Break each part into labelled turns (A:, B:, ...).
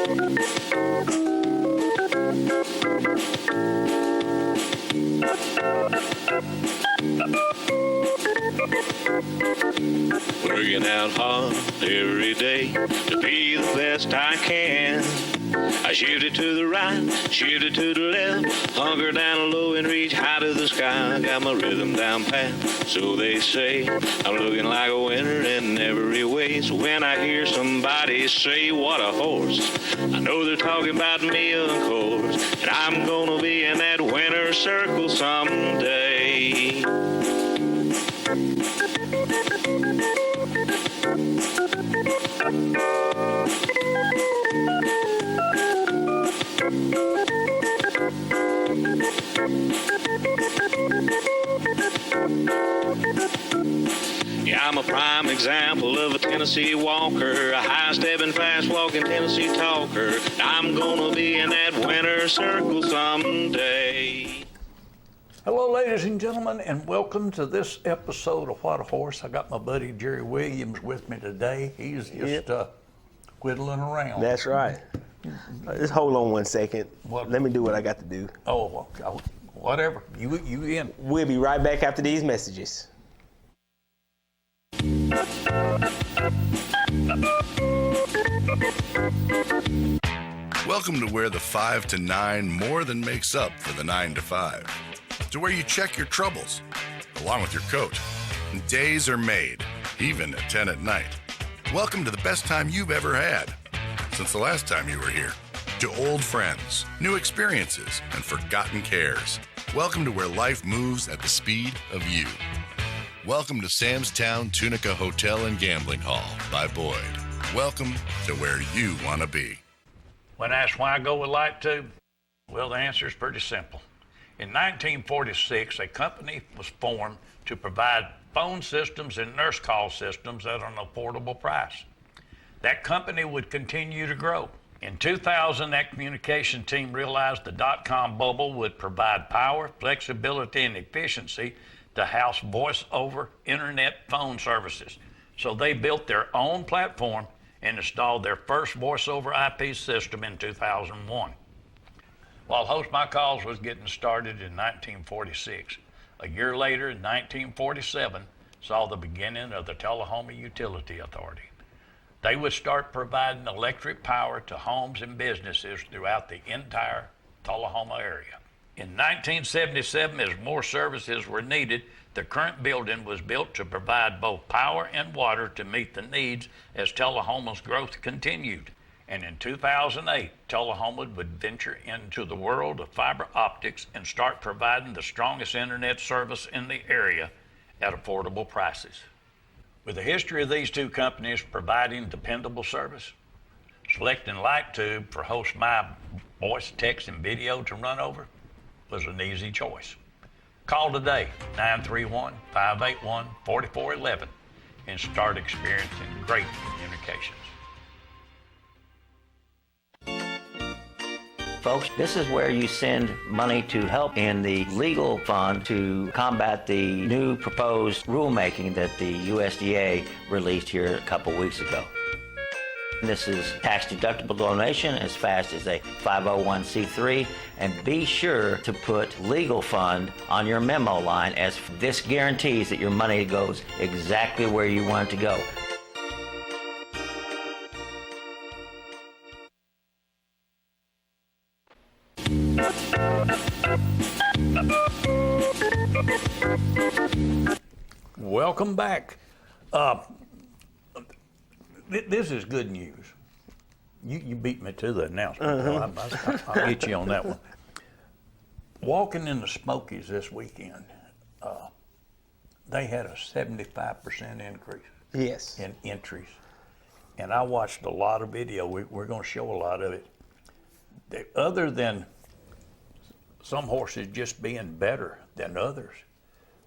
A: Working out hard every day to be the best I can. I shoot it to the right, shoot it to the left, hunker down low and reach high to the sky. I got my rhythm down pat, so they say. I'm looking like a winner in every way. So when I hear somebody say, what a horse, I know they're talking about me, of course. And I'm gonna be in that winner's circle someday. Yeah, I'm a prime example of a Tennessee walker, a high-stepping, fast-walking Tennessee talker. I'm gonna be in that winner's circle someday.
B: Hello, ladies and gentlemen, and welcome to this episode of What a Horse. I got my buddy Jerry Williams with me today. He's just whittling around.
C: That's right. Just hold on one second.
B: What?
C: Let me do what I got to do.
B: Oh, whatever. You in.
C: We'll be right back after these messages.
D: Welcome to where the 5 to 9 more than makes up for the 9 to 5. To where you check your troubles, along with your coat. And days are made, even at 10 at night. Welcome to the best time you've ever had, since the last time you were here. To old friends, new experiences, and forgotten cares. Welcome to where life moves at the speed of you. Welcome to Sam's Town Tunica Hotel and Gambling Hall by Boyd. Welcome to where you want to be.
B: When asked why I go with Light Tube, well, the answer is pretty simple. In 1946, a company was formed to provide phone systems and nurse call systems at an affordable price. That company would continue to grow. In 2000, that communication team realized the dot-com bubble would provide power, flexibility, and efficiency to house voice-over internet phone services. So they built their own platform and installed their first voice-over IP system in 2001. While Host My Calls was getting started in 1946, a year later in 1947 saw the beginning of the Tullahoma Utility Authority. They would start providing electric power to homes and businesses throughout the entire Tullahoma area. In 1977, as more services were needed, the current building was built to provide both power and water to meet the needs as Tullahoma's growth continued. And in 2008, Tullahoma would venture into the world of fiber optics and start providing the strongest internet service in the area at affordable prices. With the history of these two companies providing dependable service, selecting Light Tube for Host My voice, text, and video to run over was an easy choice. Call today, 931-581-4411, and start experiencing great communications.
E: Folks, this is where you send money to help in the legal fund to combat the new proposed rulemaking that the USDA released here a couple weeks ago. This is tax-deductible donation as fast as a 501c3, and be sure to put legal fund on your memo line, as this guarantees that your money goes exactly where you want it to go.
B: Welcome back. This is good news. You beat me to the announcement. I'll get you on that one. Walking in the Smokies this weekend, they had a 75% increase in entries. And I watched a lot of video. We're going to show a lot of it. Other than some horses just being better than others,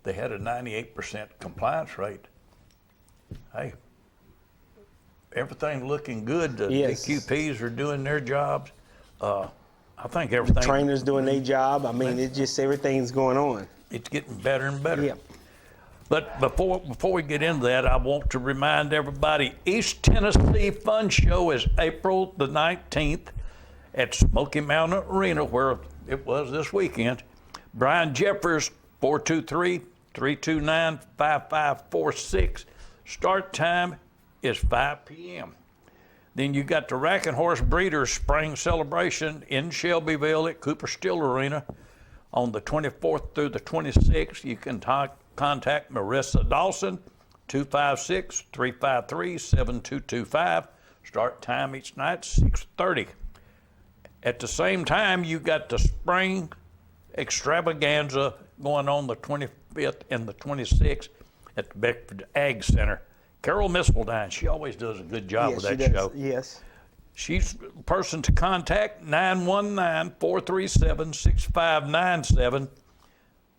B: they had a 98% compliance rate. Hey, everything looking good. The QPs are doing their jobs. I think everything.
C: The trainers doing their job. I mean, it's just everything's going on.
B: It's getting better and better.
C: Yep.
B: But before we get into that, I want to remind everybody, East Tennessee Fun Show is April the 19th at Smoky Mountain Arena, where it was this weekend. Brian Jeffers, 423-329-5546. Start time is 5 p.m. Then you got the Rack and Horse Breeders Spring Celebration in Shelbyville at Cooper Steel Arena on the 24th through the 26th. You can contact Marissa Dawson, 256-353-7225. Start time each night, 6:30. At the same time, you got the Spring Extravaganza going on the 25th and the 26th at the Beckford Ag Center. Carol Missildine, she always does a good job with that show.
C: Yes.
B: She's the person to contact, 919-437-6597.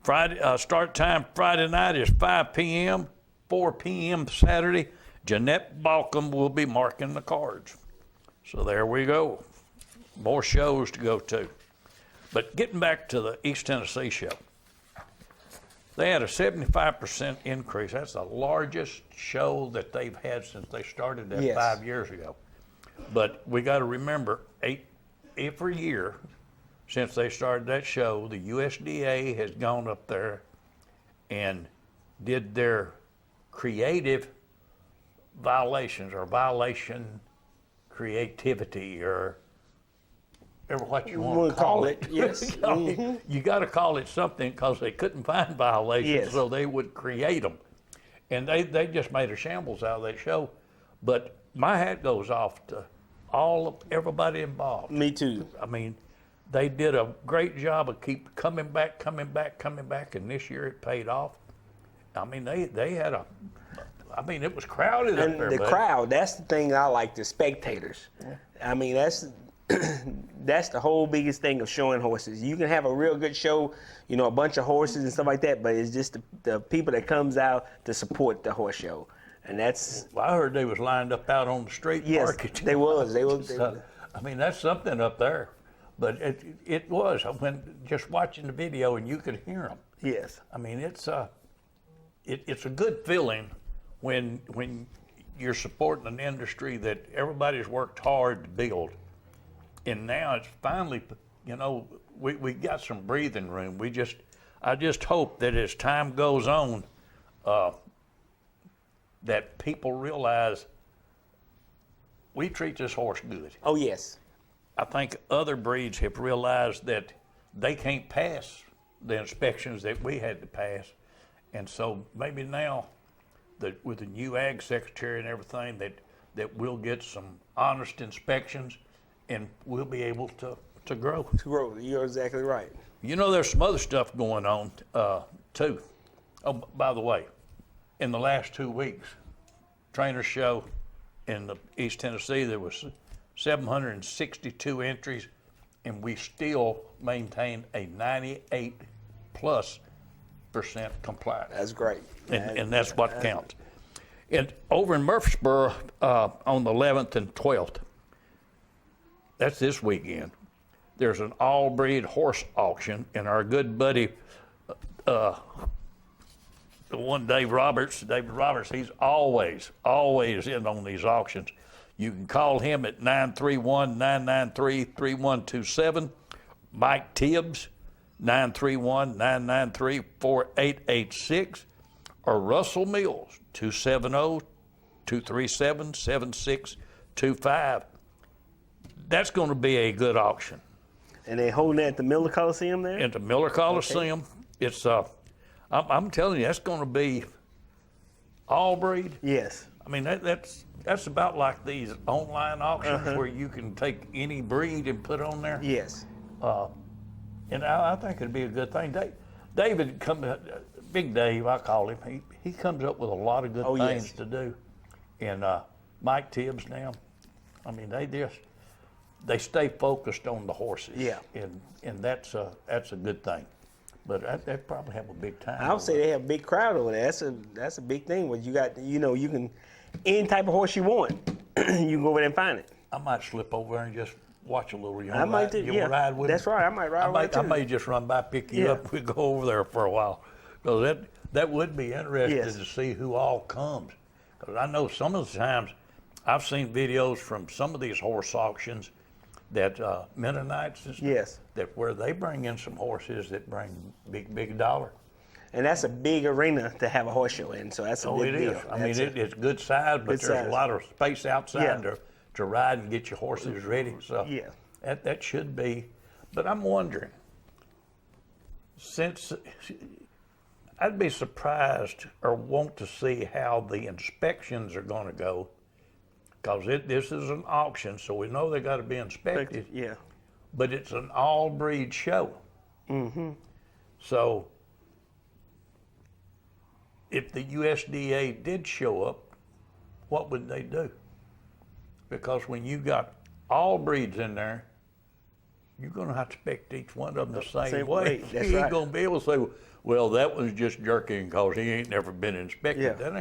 B: Friday, start time Friday night is 5 p.m., 4 p.m. Saturday. Jeanette Balcom will be marking the cards. So there we go. More shows to go to. But getting back to the East Tennessee show, they had a 75% increase. That's the largest show that they've had since they started that 5 years ago. But we got to remember, every year since they started that show, the USDA has gone up there and did their creative violations or violation creativity or whatever what you want to call it.
C: Yes.
B: You got to call it something because they couldn't find violations, so they would create them. And they just made a shambles out of that show. But my hat goes off to everybody involved.
C: Me too.
B: I mean, they did a great job of keep coming back, and this year it paid off. I mean, they had it was crowded up there.
C: And the crowd, that's the thing I like, the spectators. I mean, that's the whole biggest thing of showing horses. You can have a real good show, a bunch of horses and stuff like that, but it's just the people that comes out to support the horse show. And that's...
B: Well, I heard they was lined up out on the street.
C: Yes,
B: market.
C: they was.
B: So, I mean, that's something up there. But it was, when just watching the video and you could hear them.
C: Yes.
B: I mean, it's a good feeling when you're supporting an industry that everybody's worked hard to build. And now it's finally, we got some breathing room. I just hope that as time goes on, that people realize we treat this horse good.
C: Oh, yes.
B: I think other breeds have realized that they can't pass the inspections that we had to pass. And so maybe now that with the new ag secretary and everything, that we'll get some honest inspections and we'll be able to grow.
C: To grow, you're exactly right.
B: There's some other stuff going on too. Oh, by the way, in the last 2 weeks, trainer show in the East Tennessee, there was 762 entries, and we still maintain a 98+% compliance.
C: That's great.
B: And that's what counts. And over in Murfreesboro on the 11th and 12th, that's this weekend, there's an all-breed horse auction, and our good buddy, the one David Roberts, he's always in on these auctions. You can call him at 931-993-3127. Mike Tibbs, 931-993-4886. Or Russell Mills, 270-237-7625. That's going to be a good auction.
C: And they holding it at the Miller Coliseum there?
B: At the Miller Coliseum. Okay. It's I'm telling you, that's going to be all breed.
C: Yes.
B: I mean, that's about like these online auctions where you can take any breed and put on there.
C: Yes.
B: And I think it'd be a good thing. David Big Dave, I call him. He comes up with a lot of good things to do. And Mike Tibbs now, I mean, they stay focused on the horses. Yeah. And that's a good thing. But they probably have a big time.
C: I would say they have a big crowd over there. That's a big thing. When you got, you can, any type of horse you want, you can go over there and find it.
B: I might slip over there and just watch a little.
C: I might do. Yeah.
B: Ride with
C: That's
B: me?
C: right. I might ride with you.
B: I may just run by, pick you up. We go over there for a while. Because That would be interesting
C: Yes.
B: to see who all comes. Because I know some of the times I've seen videos from some of these horse auctions that Mennonites and stuff,
C: Yes.
B: that where they bring in some horses that bring big dollar.
C: And that's a big arena to have a horse show in, so that's a big
B: It
C: deal.
B: is. I mean, it's good size, but
C: Good
B: there's
C: size.
B: a lot of space outside
C: Yeah.
B: to ride and get your horses ready. So
C: Yeah.
B: that should be. But I'm wondering, since I'd be surprised or want to see how the inspections are going to go, because this is an auction, so we know they got to be inspected.
C: Yeah.
B: But it's an all breed show. Mm-hmm. So if the USDA did show up, what would they do? Because when you got all breeds in there, you're going to have to inspect each one of them the same way.
C: That's
B: You ain't
C: right.
B: going to be able to say, well, that was just jerking because he ain't never been inspected.
C: Yeah.
B: That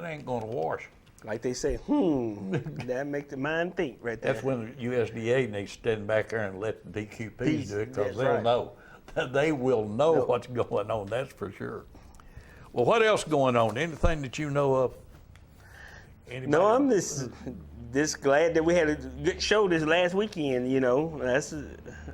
B: ain't going to wash.
C: Like they say, that make the mind think right there.
B: That's when the USDA needs to stand back there and let the DQPs do it, because
C: That's
B: they'll
C: right.
B: know. They will know what's going on, that's for sure. Well, what else going on? Anything that you know of? Anybody?
C: No, I'm just glad that we had a good show this last weekend. You know,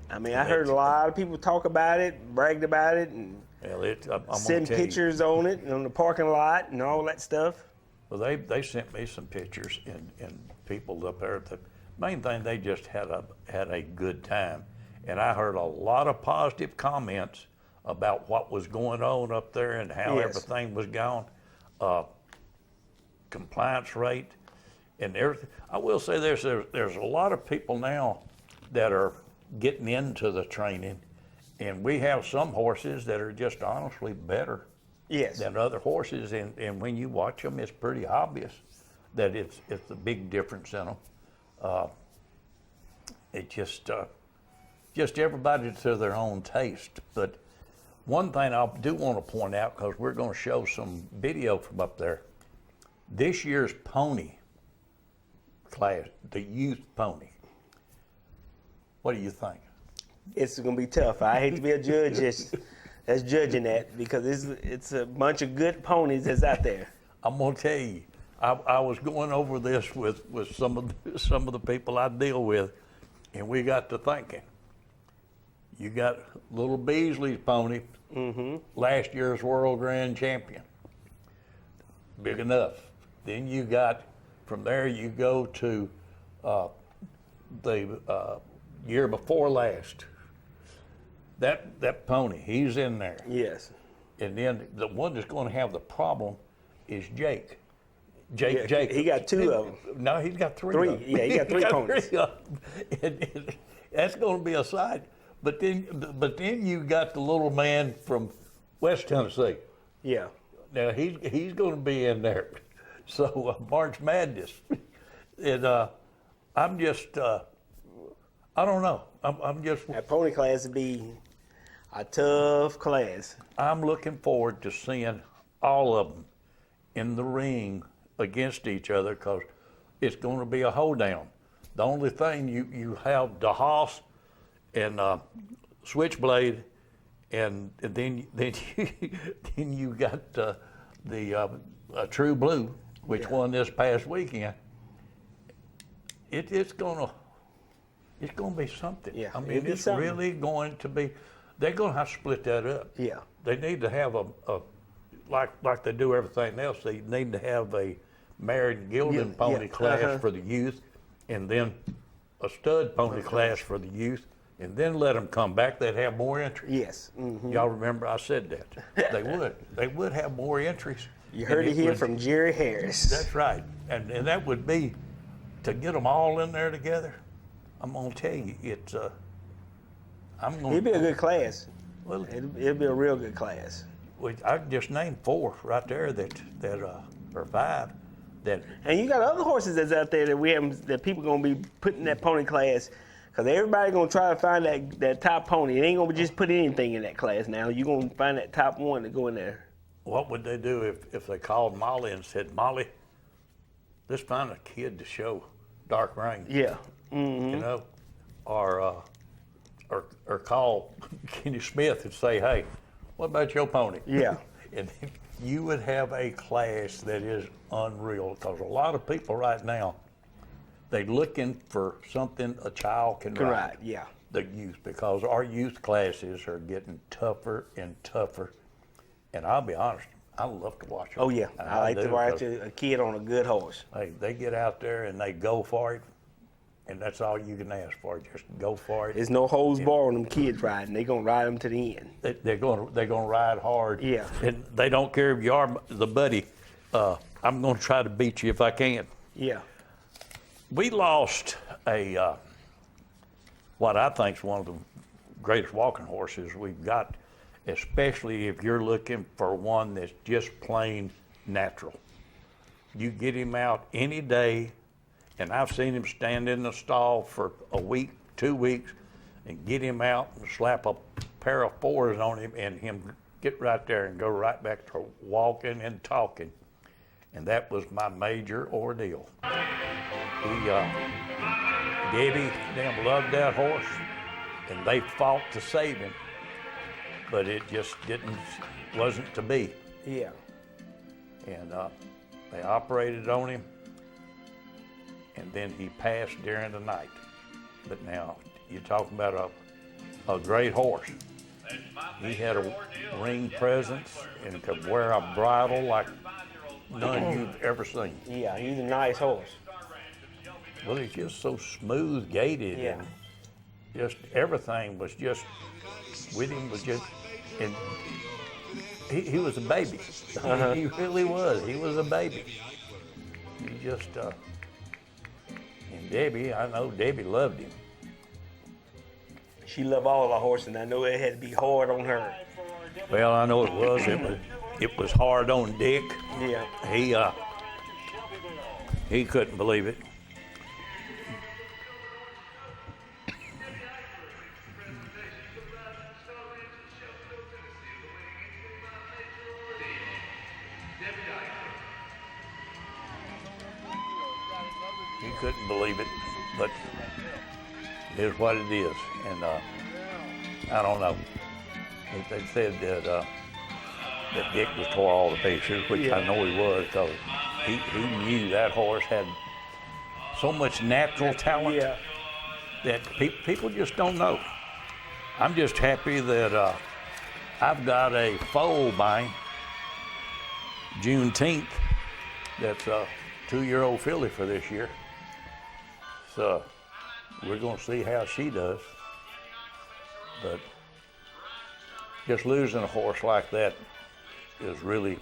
C: I heard a lot of people talk about it, bragged about it, and
B: Well, I'm gonna
C: send
B: tell you.
C: pictures on it, on the parking lot, and all that stuff.
B: Well, they sent me some pictures and people up there. The main thing, they just had a good time, and I heard a lot of positive comments about what was going on up there and how
C: Yes.
B: everything was going, compliance rate, and everything. I will say there's a lot of people now that are getting into the training, and we have some horses that are just honestly better
C: Yes.
B: than other horses, and when you watch them, it's pretty obvious that it's a big difference in them. It just everybody to their own taste. But one thing I do want to point out, because we're going to show some video from up there, this year's pony class, the youth pony. What do you think?
C: It's gonna be tough. I hate to be a judge that's judging that, because it's a bunch of good ponies that's out there.
B: I'm gonna tell you, I was going over this with some of the people I deal with, and we got to thinking. You got little Beasley's pony, last year's world grand champion, big enough. Then you got, from there you go to the year before last. That pony, he's in there.
C: Yes.
B: And then the one that's going to have the problem is Jake.
C: Yeah,
B: Jake.
C: he got two of them.
B: No, he's got three.
C: Three,
B: Of them.
C: yeah, he got three ponies.
B: Three of them. And that's going to be a side. But then you got the little man from West Tennessee.
C: Yeah.
B: Now he's going to be in there. So March Madness, and I'm just I don't know. I'm just
C: That pony class would be a tough class.
B: I'm looking forward to seeing all of them in the ring against each other, because it's going to be a hoedown. The only thing you have DeHaas and Switchblade, and then you got the True Blue, which won this past weekend. It's gonna be something.
C: Yeah,
B: I
C: it'll
B: mean,
C: be
B: it's
C: something.
B: really going to be. They're going to have to split that up.
C: Yeah.
B: They need to have a like they do everything else. They need to have a married and gelded
C: Yeah,
B: pony
C: yeah,
B: class for the youth, and then a stud pony class for the youth, and then let them come back. They'd have more entries.
C: Yes.
B: Y'all remember I said that. They would have more entries.
C: You heard
B: And
C: it here
B: would-
C: from Jerry Harris.
B: That's right, and that would be to get them all in there together. I'm gonna tell you, it's I'm gonna.
C: It'd be a good class.
B: Well,
C: It'd be a real good class.
B: I just named 4 right there that or 5 that.
C: And you got other horses that's out there that we haven't, that people gonna be putting in that pony class, because everybody gonna try to find that top pony. It ain't gonna just put anything in that class now. You gonna find that top one to go in there.
B: What would they do if they called Molly and said, Molly, let's find a kid to show Dark Rain,
C: Yeah.
B: you know, or call Kenny Smith and say, hey, what about your pony?
C: Yeah.
B: And you would have a class that is unreal, because a lot of people right now, they're looking for something a child can ride.
C: Right, yeah.
B: The youth, because our youth classes are getting tougher and tougher. And I'll be honest, I love to watch them.
C: Oh, yeah. I like to watch
B: because,
C: a kid on a good horse.
B: hey, they get out there and they go for it, and that's all you can ask for. Just go for it.
C: There's no hose bar on them kids riding. They're going to ride them to the end.
B: They're going to ride hard.
C: Yeah.
B: And they don't care if you are the buddy. I'm going to try to beat you if I can.
C: Yeah.
B: We lost a what I think is one of the greatest walking horses we've got, especially if you're looking for one that's just plain natural. You get him out any day, and I've seen him stand in the stall for a week, 2 weeks, and get him out and slap a pair of fours on him and him get right there and go right back to walking and talking. And that was my major ordeal. Debbie, them loved that horse, and they fought to save him, but it just wasn't to be.
C: Yeah.
B: And they operated on him, and then he passed during the night. But now, you're talking about a great horse. He had a ring presence and could wear a bridle like none you've ever seen.
C: Yeah, he's a nice horse.
B: Well, he's just so smooth gaited,
C: Yeah.
B: and just everything was just with him was just, and he was a baby. He really was. He was a baby. He just, and Debbie, I know Debbie loved him.
C: She loved all the horses, and I know it had to be hard on her.
B: Well, I know it was. It was hard on Dick.
C: Yeah.
B: He couldn't believe it. He couldn't believe it, but it is what it is. And I don't know. They said that Dick was tore all the pictures, which I know he was, because he knew that horse had so much natural talent that people just don't know. I'm just happy that I've got a foal by him, Juneteenth, that's a 2-year-old filly for this year. So we're going to see how she does. But just losing a horse like that is really,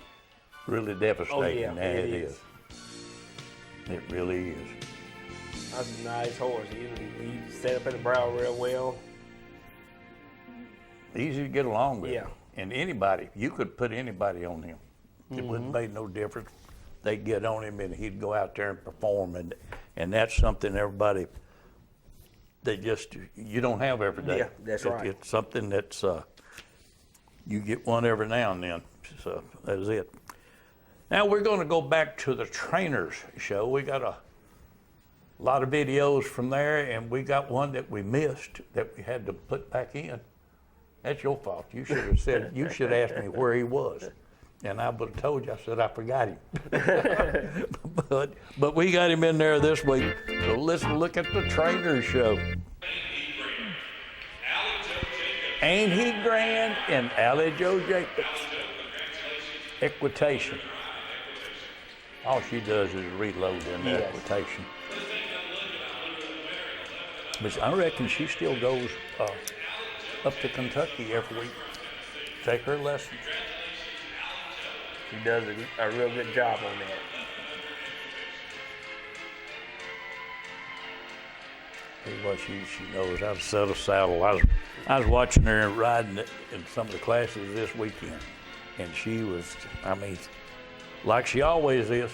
B: really devastating.
C: Oh, yeah, it is.
B: It really is.
C: That's a nice horse. He set up in the brow real well.
B: Easy to get along with.
C: Yeah.
B: And anybody, you could put anybody on him. It wouldn't make no difference. They'd get on him and he'd go out there and perform. And that's something everybody, you don't have every day.
C: Yeah, that's right.
B: It's something that's, you get one every now and then. So that is it. Now we're going to go back to the trainers show. We got a lot of videos from there, and we got one that we missed that we had to put back in. That's your fault. You should have said, you should have asked me where he was. And I would have told you, I said I forgot him. but we got him in there this week. So let's look at the trainers show. Ain't he grand? And Allie Joe Jacobs. Equitation. All she does is reload in the equitation. But I reckon she still goes up to Kentucky every week, take her lessons.
C: She does a real good job on that.
B: Here's what she knows how to set a saddle. I was watching her riding in some of the classes this weekend, and she was, I mean, like she always is,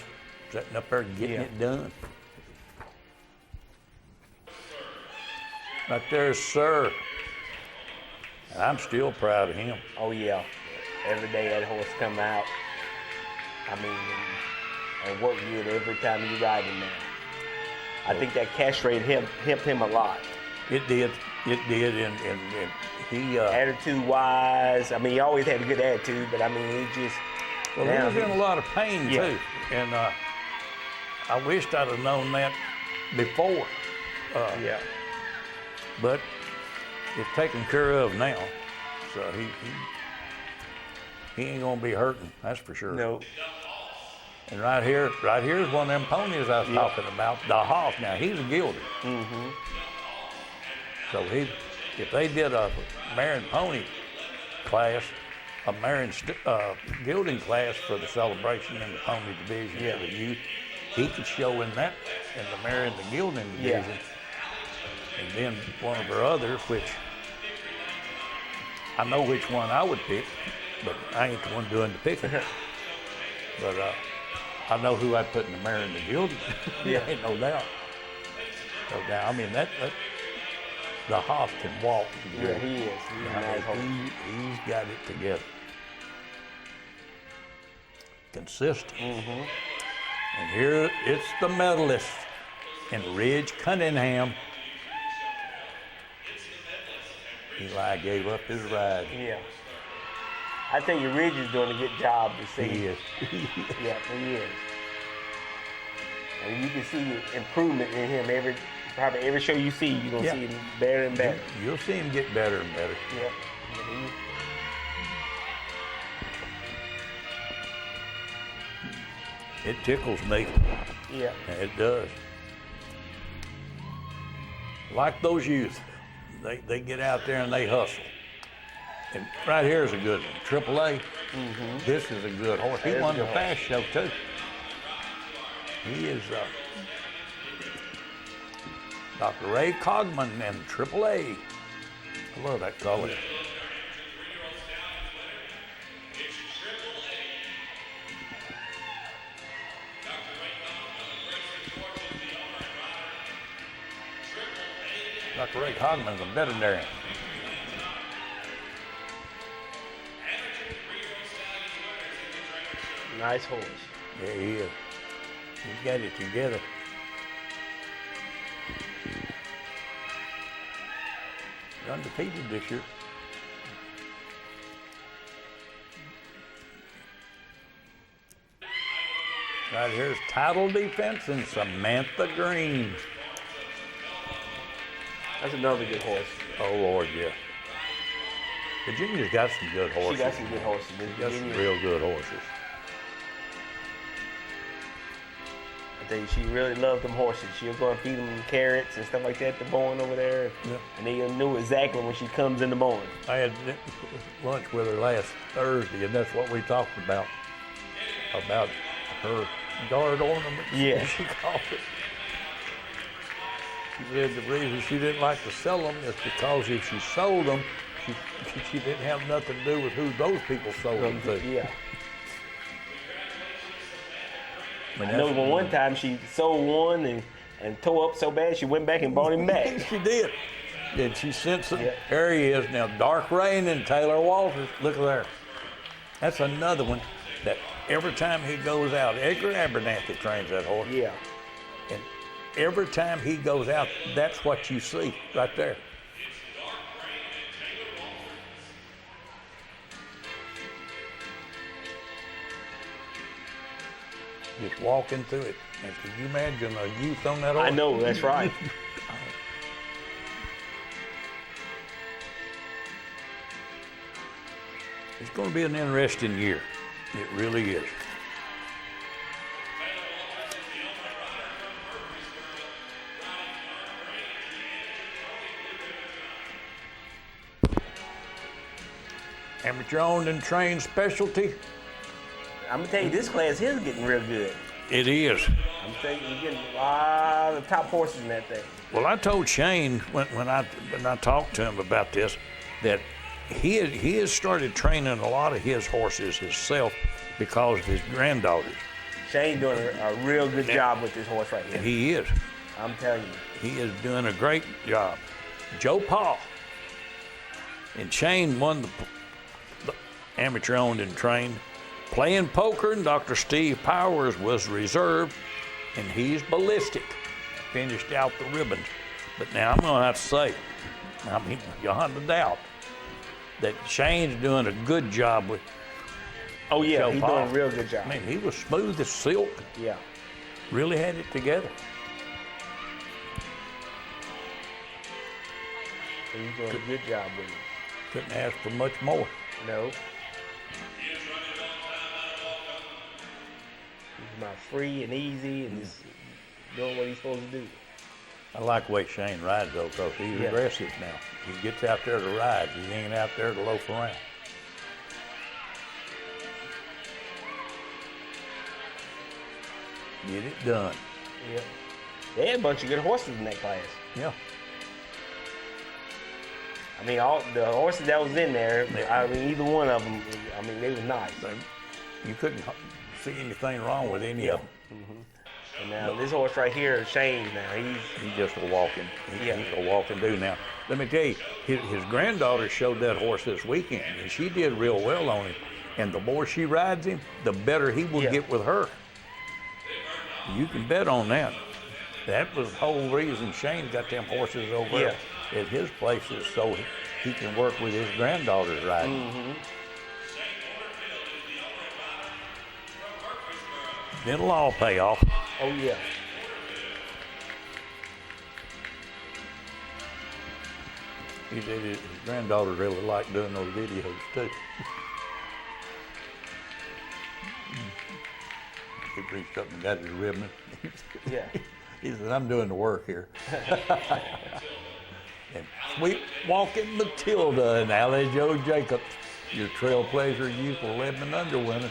B: sitting up there getting it done. Right there's Sir. I'm still proud of him.
C: Oh, yeah. Every day that horse come out, I mean, and work good every time you ride him there. I think that cash rate helped him a lot.
B: It did, and he...
C: Attitude-wise, I mean, he always had a good attitude, but I mean,
B: Well,
C: Now
B: he was in a lot of pain
C: Yeah.
B: too, and I wished I'd have known that before.
C: Yeah.
B: But it's taken care of now, so he ain't gonna be hurting. That's for sure.
C: No.
B: And right here's one of them ponies I was talking about, the Hoff. Now he's a gelding.
C: Mm-hmm.
B: So if they did a mare and pony class, a mare and gelding class for the celebration in the pony division
C: Yeah.
B: for the youth, he could show in that in the mare and the gelding
C: Yeah.
B: division. And then one of our others, which I know which one I would pick, but I ain't the one doing the picking. But I know who I'd put in the mare and the gelding.
C: Yeah.
B: Ain't no doubt. No doubt. I mean that the Hoff can walk.
C: Yeah, he is. He's a nice horse.
B: He's got it together. Consistent.
C: Mm-hmm.
B: And here it's the medalist in Ridge Cunningham. Eli gave up his ride.
C: Yeah. I think Ridge is doing a good job to see.
B: He is.
C: Yeah, he is. And you can see improvement in him probably every show you see, you're gonna
B: Yeah.
C: see him better and better.
B: You'll see him get better and better.
C: Yeah.
B: It tickles me.
C: Yeah.
B: It does. Like those youth, they get out there and they hustle. And right here is a good one. AAA. This is a good horse. He
C: That is
B: won
C: a
B: the
C: good
B: fast show too. He is Dr. Ray Cogman and AAA. I love that color. Dr. Ray Cogman's a veterinarian.
C: Nice horse.
B: Yeah, he is. He's got it together. He's undefeated this year. Right here's Title Defense and Samantha Green.
C: That's another good horse.
B: Oh, Lord, yeah. Virginia's got some good horses.
C: She got some good horses.
B: She got some real good horses.
C: I think she really loved them horses. She'll go and feed them carrots and stuff like that to Bowen over there.
B: Yeah.
C: And they knew exactly when she comes in the morning.
B: I had lunch with her last Thursday, and that's what we talked about her guard ornaments.
C: Yeah.
B: She called it. She said the reason she didn't like to sell them is because if she sold them, she didn't have nothing to do with who those people sold them to.
C: Yeah.
B: mean,
C: I know one time she sold one and tore up so bad she went back and bought him back.
B: She did. And she sent some.
C: Yeah.
B: There he is now, Dark Rain and Taylor Walters. Look at there. That's another one that every time he goes out, Edgar Abernathy trains that horse.
C: Yeah.
B: And every time he goes out, that's what you see right there. Just walking through it. And can you imagine a youth on that horse?
C: I know, that's right.
B: It's going to be an interesting year. It really is. Amateur owned and trained specialty.
C: I'm gonna tell you, this class here is getting real good.
B: It is.
C: I'm telling you, you're getting a lot of top horses in that thing.
B: Well, I told Shane when I talked to him about this that he has started training a lot of his horses himself because of his granddaughters.
C: Shane's doing a real good job with this horse right here.
B: He is.
C: I'm telling you.
B: He is doing a great job. Joe Paul and Shane won the amateur owned and trained. Playing poker, and Dr. Steve Powers was reserved, and he's ballistic. Finished out the ribbons. But now I'm going to have to say, I mean, beyond a doubt, that Shane's doing a good job with
C: Oh yeah,
B: Show
C: he's
B: Paul.
C: doing a real good job.
B: I mean, he was smooth as silk.
C: Yeah.
B: Really had it together.
C: He's doing a good job with it.
B: Couldn't ask for much more.
C: No. He's about free and easy and just doing what he's supposed to do.
B: I like the way Shane rides, though, because he's
C: Yeah.
B: aggressive now. He gets out there to ride. He ain't out there to loaf around. Get it done.
C: Yeah. They had a bunch of good horses in that class.
B: Yeah.
C: I mean, all the horses that was in there, I mean, either one of them, I mean, they was nice.
B: You couldn't see anything wrong with any of them.
C: And now this horse right here, Shane, now
B: He's just a walking.
C: Yeah.
B: He's a walking dude now. Let me tell you, his granddaughter showed that horse this weekend, and she did real well on him. And the more she rides him, the better he will
C: Yeah.
B: get with her. You can bet on that. That was the whole reason Shane got them horses over there at his places, so he can work with his granddaughter's riding. It'll all pay off.
C: Oh yeah.
B: He did. His granddaughter really liked doing those videos too. He reached up and got his ribbon.
C: Yeah.
B: He said, "I'm doing the work here." And sweet walking Matilda and Allie Joe Jacobs, your trailblazer youth 11 under winner.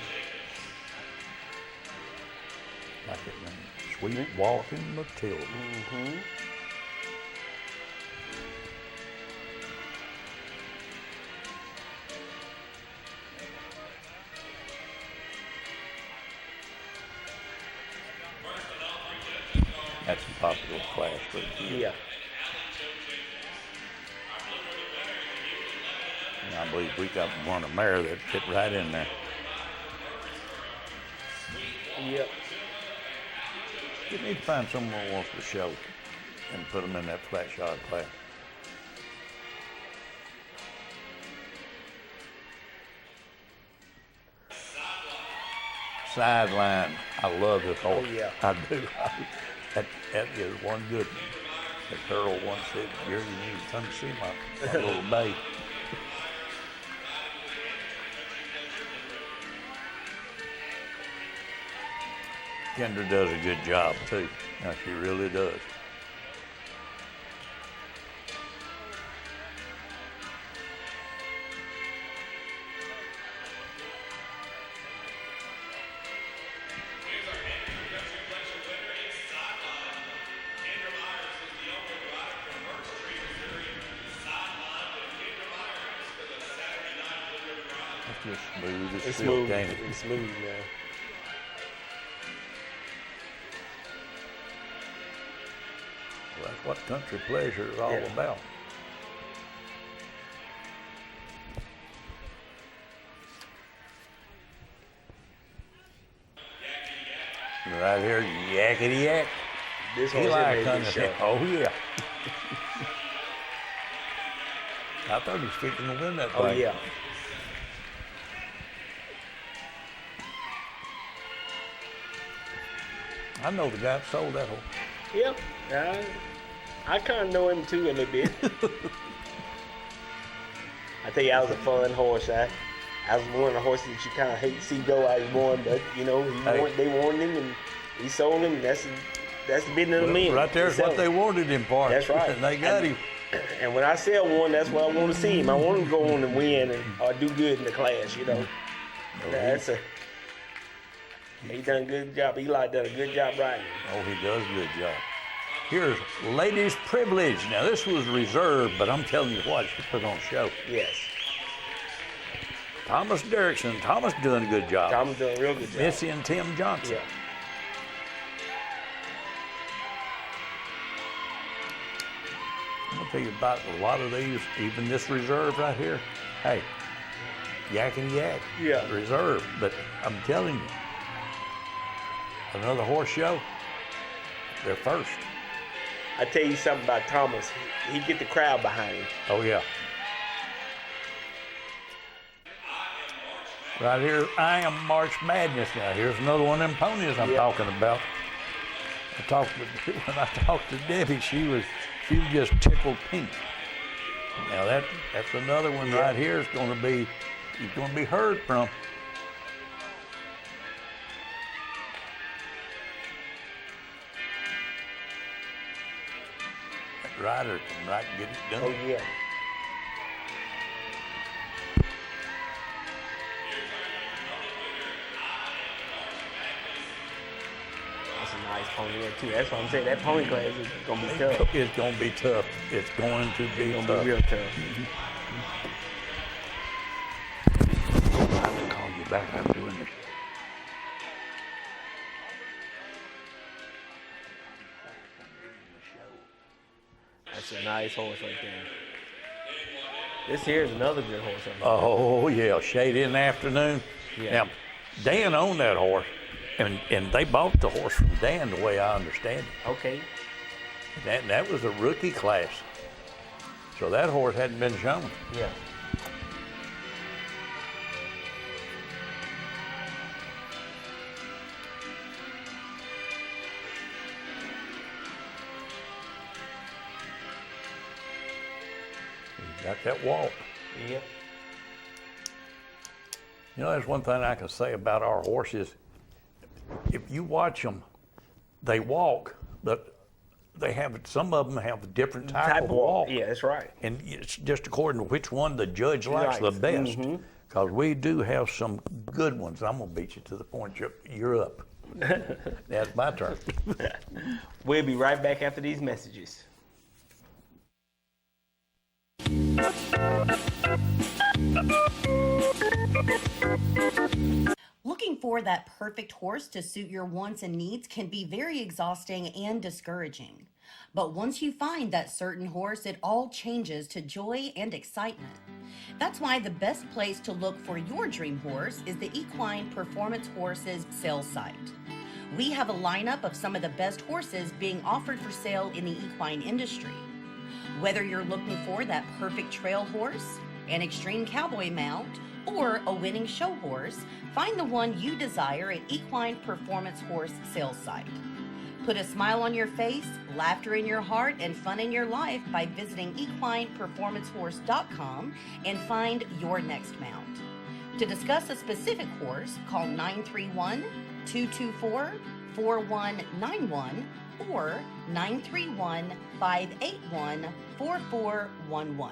B: Like it, man. Sweet walking Matilda. That's a popular class for the kids.
C: Yeah.
B: And I believe we got one a mare that fit right in there.
C: Yep.
B: You need to find someone who wants to show and put them in that flat shod class. Sideline. I love this horse.
C: Oh, yeah.
B: I do. That is one good one. As Earl once said, Gary, you need to come see my little bay. Kendra does a good job too. Now she really does. It's just smooth as
C: It's
B: silk,
C: smooth.
B: ain't it?
C: It's smooth, man.
B: Well, that's what country pleasure is all
C: Yeah.
B: about. Right here, yakety yak.
C: This
B: He
C: horse
B: like
C: here made
B: country.
C: this show.
B: Oh yeah. I thought he was fixing to win that
C: Oh
B: thing.
C: yeah.
B: I know the guy that sold that horse.
C: Yep. I kind of know him too a little bit. I tell you, I was a fun horse. I was one of the horses that you kind of hate to see go. I was born, but you know, they wanted him and he sold him. And that's the business of men.
B: Right there's what they wanted him for.
C: That's right.
B: And they got him.
C: And when I sell one, that's what I want to see him. I want him to go on and win or do good in the class, you know. He done a good job. Eli done a good job riding.
B: Oh, he does a good job. Here's Ladies Privilege. Now, this was reserved, but I'm telling you what, she put on a show.
C: Yes.
B: Thomas Derrickson. Thomas doing a good job.
C: Tom's doing a real good job.
B: Missy and Tim Johnson.
C: Yeah.
B: I'm going to tell you about a lot of these, even this reserve right here. Hey, yakety yak.
C: Yeah.
B: Reserve. But I'm telling you, another horse show, they're first.
C: I tell you something about Thomas. He get the crowd behind him.
B: Oh, yeah. Right here, I am March Madness. Now, here's another one of them ponies I'm talking about. When I talked to Debbie, she was just tickled pink. Now that's another one right here. He's going to be heard from. That rider can right get it done.
C: Oh yeah. That's a nice pony there too. That's what I'm saying. That pony class is gonna be tough.
B: It's going to be tough. It's going to be
C: It's
B: tough.
C: gonna be real tough.
B: I'll have to call you back. I'm doing this.
C: That's a nice horse right there. This here is another good horse. Right here.
B: Oh yeah, shade in the afternoon.
C: Yeah.
B: Now, Dan owned that horse, and they bought the horse from Dan, the way I understand it.
C: Okay.
B: That was a rookie class, so that horse hadn't been shown.
C: Yeah.
B: He got that walk.
C: Yep.
B: You know, there's one thing I can say about our horses. If you watch them, they walk, but some of them have a different type of walk.
C: Yeah, that's right.
B: And it's just according to which one the judge likes the best. Because we do have some good ones. I'm going to beat you to the point you're up. That's my turn.
C: We'll be right back after these messages.
F: Looking for that perfect horse to suit your wants and needs can be very exhausting and discouraging. But once you find that certain horse, it all changes to joy and excitement. That's why the best place to look for your dream horse is the Equine Performance Horses sales site. We have a lineup of some of the best horses being offered for sale in the equine industry. Whether you're looking for that perfect trail horse, an extreme cowboy mount, or a winning show horse, find the one you desire at Equine Performance Horse sales site. Put a smile on your face, laughter in your heart, and fun in your life by visiting equineperformancehorse.com and find your next mount. To discuss a specific horse, call 931-224-4191 or 931-581-4411.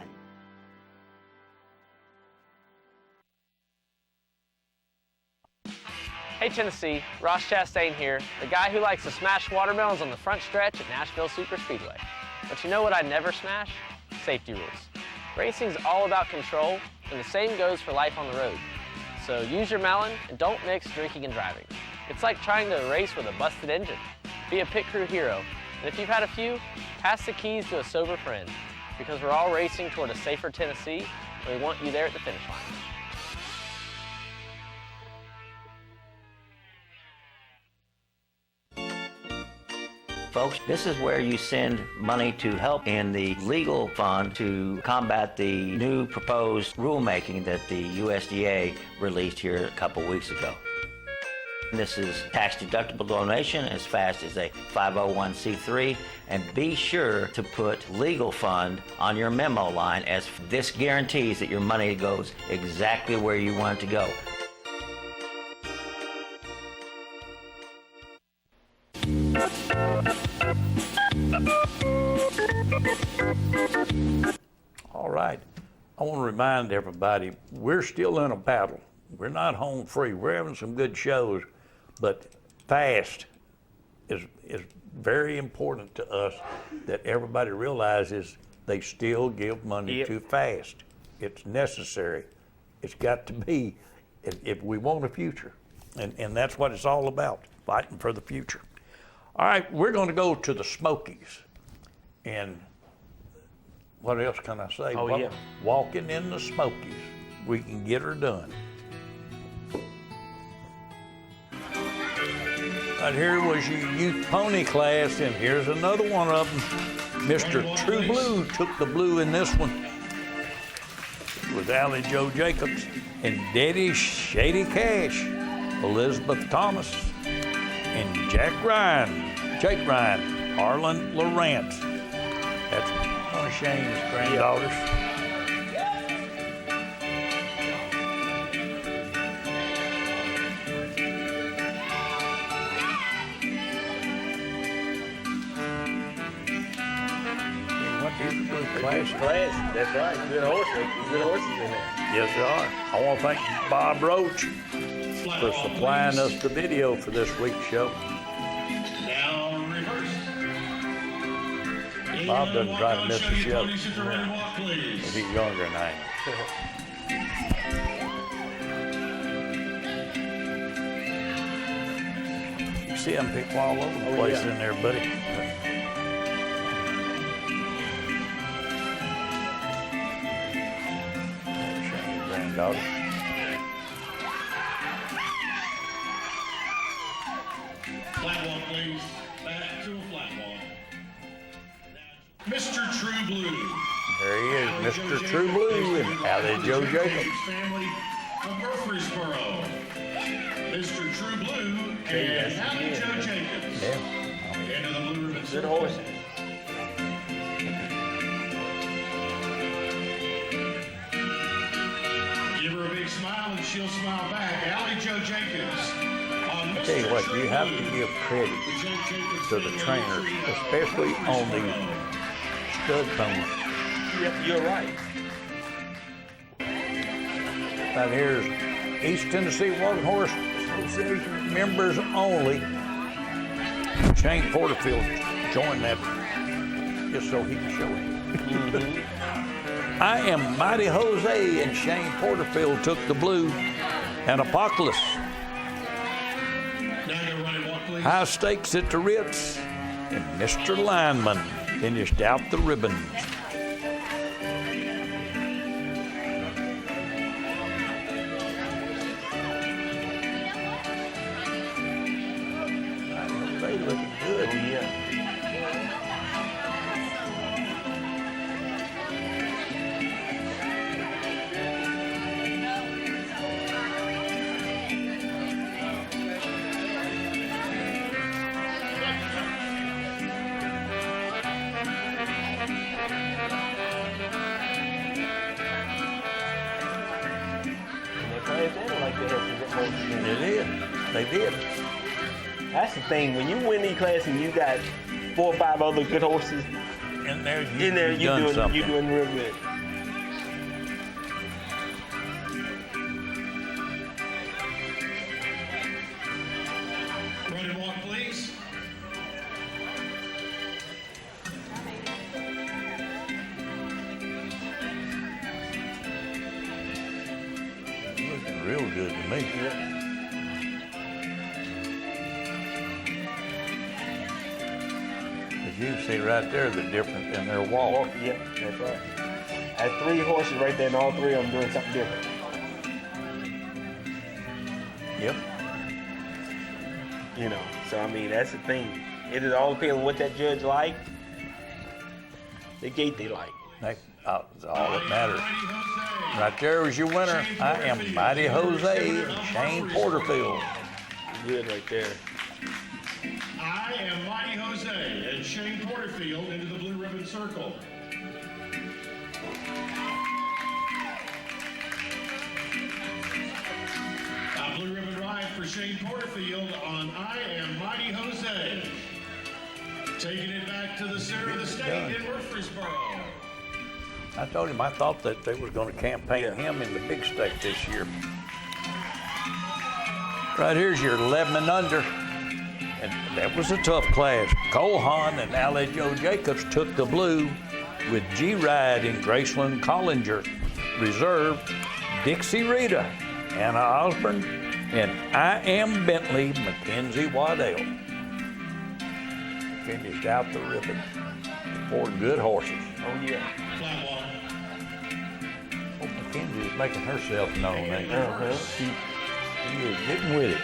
G: Hey Tennessee, Ross Chastain here, the guy who likes to smash watermelons on the front stretch at Nashville Super Speedway. But you know what I never smash? Safety rules. Racing's all about control, and the same goes for life on the road. So use your melon and don't mix drinking and driving. It's like trying to race with a busted engine. Be a pit crew hero, and if you've had a few, pass the keys to a sober friend, because we're all racing toward a safer Tennessee, and we want you there at the finish line.
E: Folks, this is where you send money to help in the legal fund to combat the new proposed rulemaking that the USDA released here a couple weeks ago. This is tax-deductible donation as fast as a 501c3, and be sure to put legal fund on your memo line, as this guarantees that your money goes exactly where you want it to go.
B: All right. I want to remind everybody, we're still in a battle. We're not home free. We're having some good shows, but fast is very important to us, that everybody realizes they still give money to fast. It's necessary. It's got to be if we want a future. And that's what it's all about, fighting for the future. All right, we're going to go to the Smokies. And what else can I say? Walking in the Smokies. We can get her done. Right here was your youth pony class, and here's another one of them. Mr. True Blue took the blue in this one. was Allie Joe Jacobs, and Daddy Shady Cash, Elizabeth Thomas, and Jake Ryan, Harlan Lawrence. That's one of Shane's granddaughters.
C: Class, that's right. Good horses in there.
B: Yes, they are. I want to thank Bob Roach for supplying us the video for this week's show.
H: Now reverse.
B: Bob doesn't try to miss the show.
H: Please.
B: He's younger than I am. You see them people all over the place in there, buddy. Granddaughter.
H: Flat walk, please. Back to a flat walk. Mr. True Blue.
B: There he is, Mr. True Blue and Allie Joe Jacobs.
H: Family of Murfreesboro. Mr. True Blue and Allie Joe Jacobs.
B: Yeah.
H: Into the blue ribbon.
C: Good horses.
H: Give her a big smile and she'll smile back. Allie Joe Jacobs.
B: I tell you what, you have to give credit to the trainers, especially on the stud ponies.
C: Yep, you're right.
B: Right here's East Tennessee Walking Horse Association members only. Shane Porterfield joined that just so he can show it. I Am Mighty Jose and Shane Porterfield took the blue, and Apocalypse. High Stakes at the Ritz, and Mr. Lineman finished out the ribbons. They looking good. It is. They did.
C: That's the thing. When you win these classes, you got 4 or 5 other good horses
B: In there,
C: you doing real good.
H: Ready, walk, please.
B: Looking real good to me. As you can see right there, the difference in their walk.
C: Yep, that's right. I had 3 horses right there, and all 3 of them doing something different.
B: Yep.
C: You know, so I mean, that's the thing. It is all depends on what that judge like, the gate they like.
B: That's all that matters. Right there was your winner. I Am Mighty Jose and Shane Porterfield.
C: Good right there.
H: I Am Mighty Jose and Shane Porterfield into the blue ribbon circle. A blue ribbon ride for Shane Porterfield on I Am Mighty Jose. Taking it back to the center of the state in Murfreesboro.
B: I told him I thought that they were going to campaign him in the big stake this year. Right here's your 11 and under. And that was a tough class. Cole Hahn and Allie Joe Jacobs took the blue with G-Ride and Graceland Collinger. Reserve, Dixie Rita, Anna Osborne, and I Am Bentley, Mackenzie Waddell. Finished out the ribbon. 4 good horses.
C: Oh yeah.
H: Flat walk.
B: Oh, Mackenzie is making herself known. Ain't she? She is getting with it.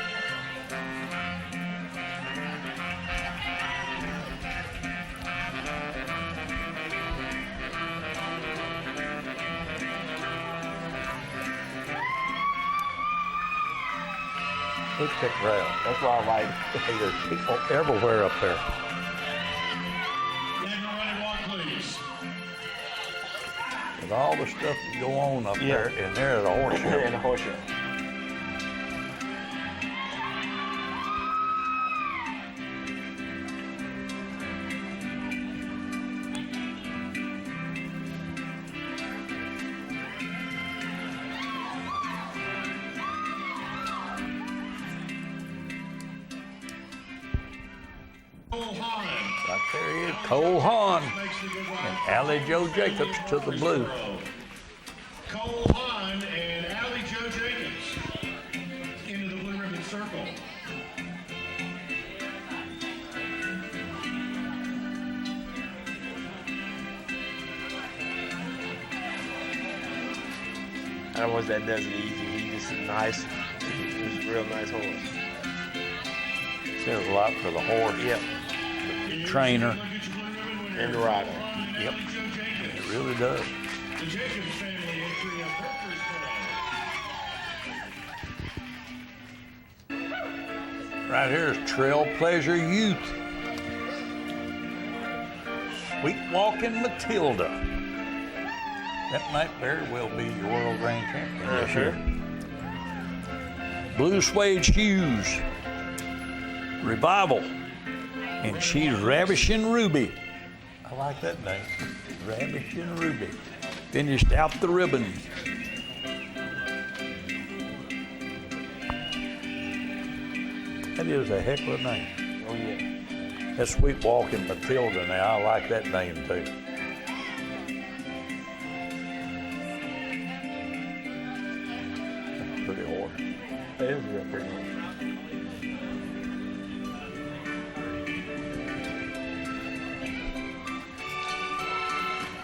B: It's picked rail.
C: That's why I like it.
B: Hey, there's people everywhere up there.
H: Daniel, running walk, please.
B: With all the stuff that go on up there, and there at a horse show.
C: And a horse show.
H: Cole Hahn.
B: Right there he is, Cole Hahn.
H: Makes the good
B: And
H: ride.
B: Allie Joe Jacobs to the blue.
H: Cole Hahn and Allie Joe Jacobs into the blue ribbon circle.
C: I was that does it easy. He just nice. He's a real nice horse.
B: Says a lot for the horse,
C: Yep.
B: the trainer.
C: And the rider.
B: Yep, it really does.
H: The Jacobs family entry of Murfreesboro.
B: Right here is Trail Pleasure Youth. Sweet Walking Matilda. That might very well be your world grand champion this year. Blue Suede Shoes. Revival. And she's Ravishing Ruby. I like that name. Ravishing Ruby. Finished out the ribbon. That is a heck of a name.
C: Oh yeah.
B: That's Sweet Walking Matilda now. I like that name too. That's a pretty horse.
C: That is a real pretty horse.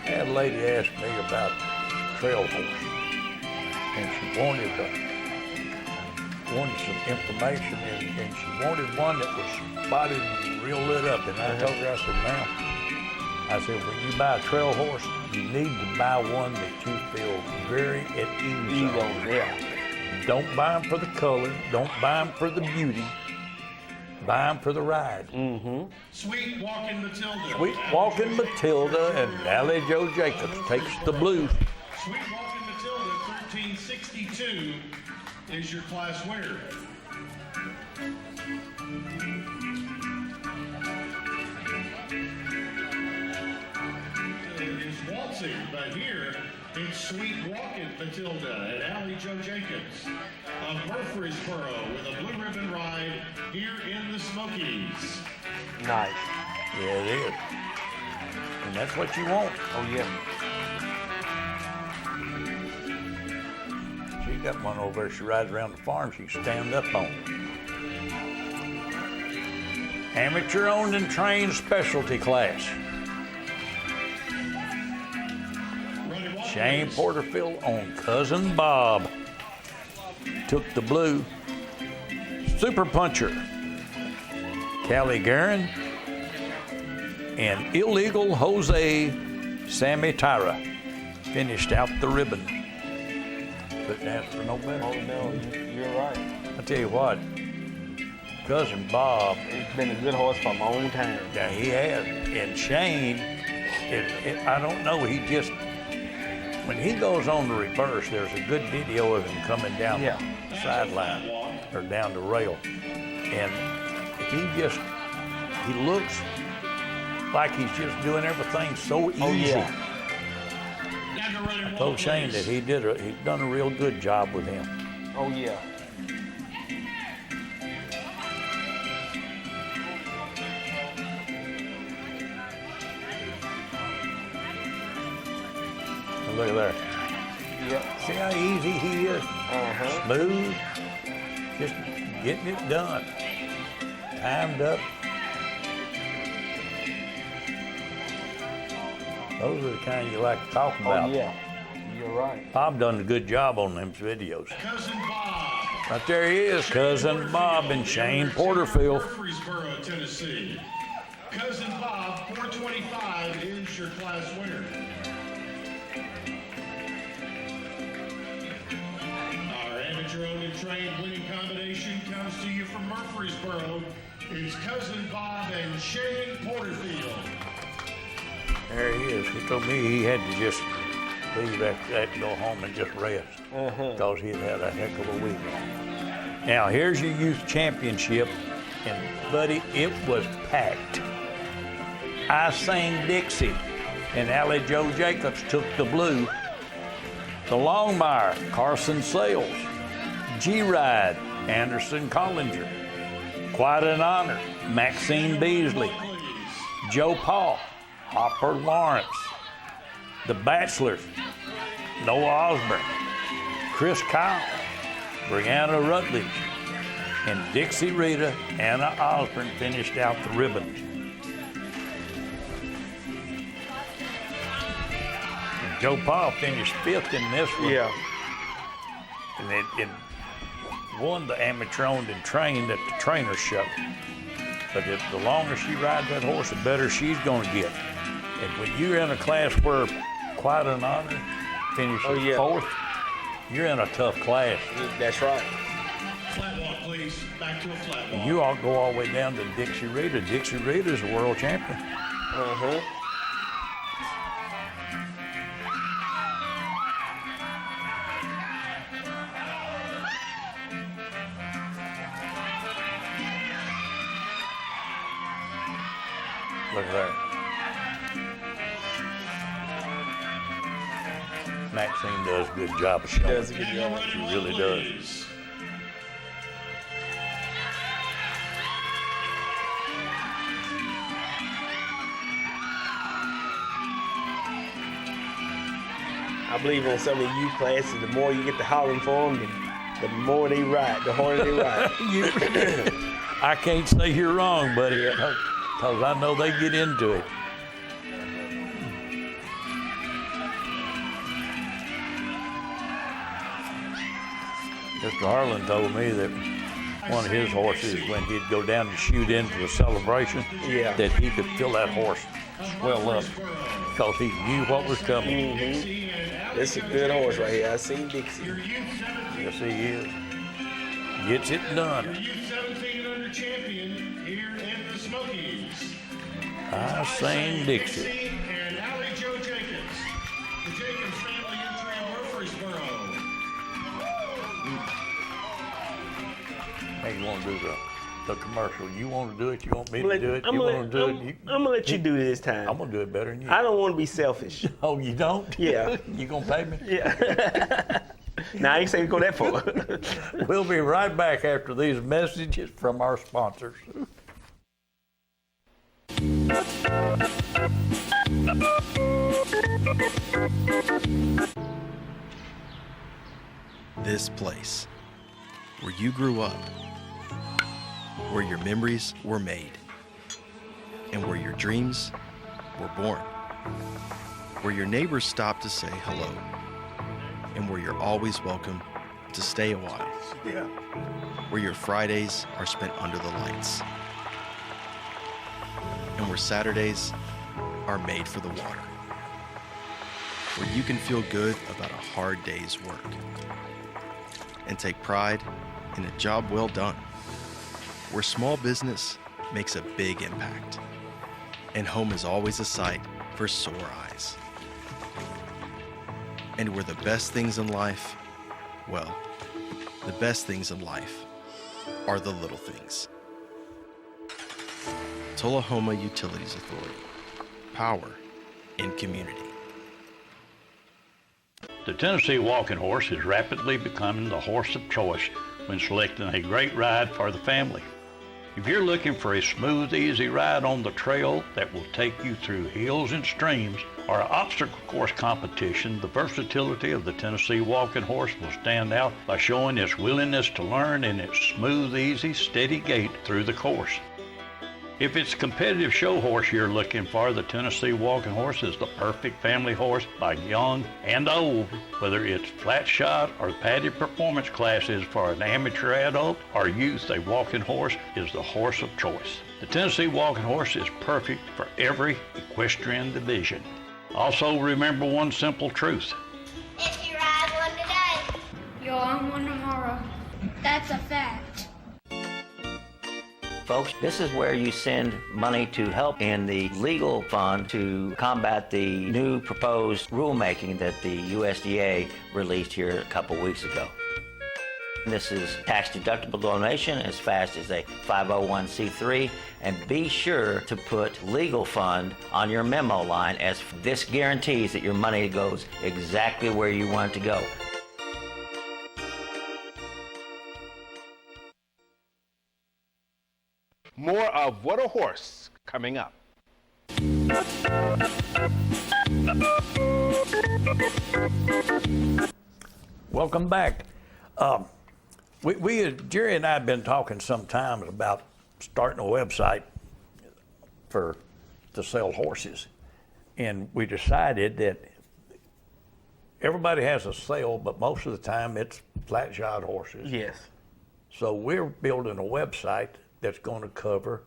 B: I had a lady ask me about trail horse, and she wanted some information, and she wanted one that was spotted and real lit up. And I told her, I said, ma'am, I said, when you buy a trail horse, you need to buy one that you feel very at ease
C: Ease
B: on.
C: on, yeah.
B: Don't buy them for the color. Don't buy them for the beauty. Buy them for the ride.
H: Sweet Walking Matilda.
B: Sweet Walking Matilda and Allie Joe Jacobs takes the blue.
H: Sweet Walking Matilda, 1362 is your class winner. It is waltzing, but here it's Sweet Walking Matilda and Allie Joe Jacobs of Murfreesboro with a blue ribbon ride here in the Smokies.
C: Nice.
B: Yeah, it is. And that's what you want.
C: Oh yeah.
B: She got one over there. She rides around the farm. She can stand up on. Amateur owned and trained specialty class.
H: Running walk,
B: Shane
H: please.
B: Porterfield on Cousin Bob. Took the blue. Super Puncher. Callie Guerin. And Illegal Jose Sammy Tyra. Finished out the ribbon. Couldn't ask for no better.
C: Oh no, you're right.
B: I tell you what, Cousin Bob,
C: It's been a good horse for a long time.
B: yeah, he has. And Shane, I don't know, he just, when he goes on the reverse, there's a good video of him coming down
C: Yeah.
B: the sideline or down the rail. And he looks like he's just doing everything so easy.
C: Oh yeah.
H: Dagger running
B: I
H: walk,
B: told Shane
H: please.
B: that he's done a real good job with him.
C: Oh yeah.
B: And look at there.
C: Yep.
B: See how easy he is?
C: Uh-huh.
B: Smooth, just getting it done. Timed up. Those are the kind you like to talk
C: Oh
B: about.
C: yeah. You're right.
B: Bob done a good job on them videos.
H: Cousin Bob.
B: Right there he is, Cousin Bob and Shane Porterfield.
H: Murfreesboro, Tennessee. Cousin Bob, 425 is your class winner. Our amateur your own and trained winning combination comes to you from Murfreesboro. It's Cousin Bob and Shane Porterfield.
B: There he is. He told me he had to just leave after that and go home and just rest because he'd had a heck of a week. Now, here's your youth championship, and buddy, it was packed. I sang Dixie, and Allie Joe Jacobs took the blue. The Longmire, Carson Sales. G-Ride, Anderson Collinger. Quite an Honor, Maxine Beasley. Joe Paul, Hopper Lawrence. The Bachelors, Noah Osborne. Chris Kyle, Brianna Rutledge. And Dixie Rita, Anna Osborne finished out the ribbons. And Joe Paul finished 5th in this one.
C: Yeah.
B: And it won the amateur owned and trained at the trainer show. But the longer she rides that horse, the better she's going to get. And when you're in a class where Quite an Honor finishes 4th, you're in a tough class.
C: That's right.
H: Flat walk, please. Back to a flat walk.
B: And you all go all the way down to Dixie Rita. Dixie Rita is a world champion. Look at that. Maxine does a good job of showing.
C: Does a good job.
B: She really does.
C: I believe on some of the youth classes, the more you get to hollering for them, the more they ride, the harder they ride.
B: I can't say you're wrong, buddy, because I know they get into it. Mr. Harlan told me that one of his horses, when he'd go down and shoot into the celebration, that he could feel that horse swell up because he knew what was coming.
C: This is a good horse right here. I seen Dixie.
B: Yes, he is. Gets it done.
H: Youth 17 under champion here in the Smokies.
B: I sang Dixie.
H: And Allie Joe Jacobs. The Jacobs family entry of Murfreesboro.
B: Hey, you want to do the commercial? You want to do it? You want me to do it?
C: I'm
B: You
C: gonna
B: want to do it?
C: I'm gonna let you do it this time.
B: I'm going to do it better than you.
C: I don't want to be selfish.
B: Oh, you don't?
C: Yeah.
B: You going to pay me?
C: Yeah. Now, I ain't saying go that far.
B: We'll be right back after these messages from our sponsors.
I: This place, where you grew up, where your memories were made, and where your dreams were born, where your neighbors stop to say hello, and where you're always welcome to stay a while, where your Fridays are spent under the lights, and where Saturdays are made for the water, where you can feel good about a hard day's work and take pride in a job well done, where small business makes a big impact, and home is always a sight for sore eyes. And where the best things in life, well, the best things in life are the little things. Tullahoma Utilities Authority. Power in community.
B: The Tennessee Walking Horse is rapidly becoming the horse of choice when selecting a great ride for the family. If you're looking for a smooth, easy ride on the trail that will take you through hills and streams or an obstacle course competition, the versatility of the Tennessee Walking Horse will stand out by showing its willingness to learn and its smooth, easy, steady gait through the course. If it's a competitive show horse you're looking for, the Tennessee Walking Horse is the perfect family horse by young and old. Whether it's flat shot or padded performance classes for an amateur adult or youth, a walking horse is the horse of choice. The Tennessee Walking Horse is perfect for every equestrian division. Also, remember one simple truth.
J: If you ride one today,
K: you'll own one tomorrow.
J: That's a fact.
E: Folks, this is where you send money to help in the legal fund to combat the new proposed rulemaking that the USDA released here a couple weeks ago. This is tax-deductible donation as fast as a 501c3, and be sure to put legal fund on your memo line, as this guarantees that your money goes exactly where you want it to go.
K: More of What a Horse coming up.
B: Welcome back. Jerry and I have been talking sometimes about starting a website to sell horses, and we decided that everybody has a sale, but most of the time it's flat-shod horses.
C: Yes.
B: So we're building a website that's going to cover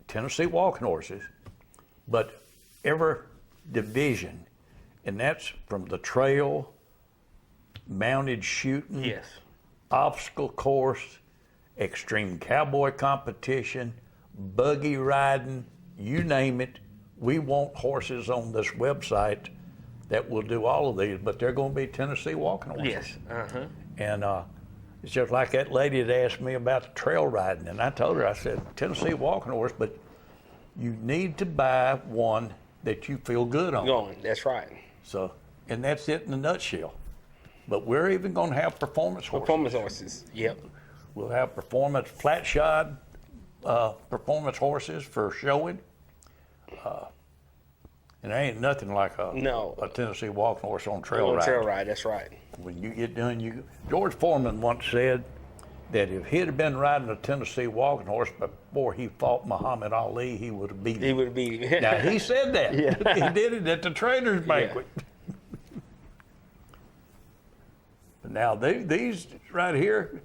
B: Tennessee walking horses, but every division, and that's from the trail, mounted shooting,
C: Yes.
B: obstacle course, extreme cowboy competition, buggy riding, you name it. We want horses on this website that will do all of these, but they're going to be Tennessee walking horses.
C: Yes. Uh-huh.
B: And it's just like that lady that asked me about the trail riding, and I told her, I said, Tennessee walking horse, but you need to buy one that you feel good on.
C: Going, that's right.
B: So, and that's it in a nutshell. But we're even going to have performance horses.
C: Performance horses, yep.
B: We'll have performance flat-shod performance horses for showing. And there ain't nothing like a Tennessee walking horse on trail ride.
C: Trail ride, that's right.
B: When you get done, George Foreman once said that if he'd have been riding a Tennessee walking horse before he fought Muhammad Ali, he would have beat him.
C: He would have beat him.
B: Now, he said that.
C: Yeah.
B: He did it at the trainers' banquet. Yeah. But now, these right here,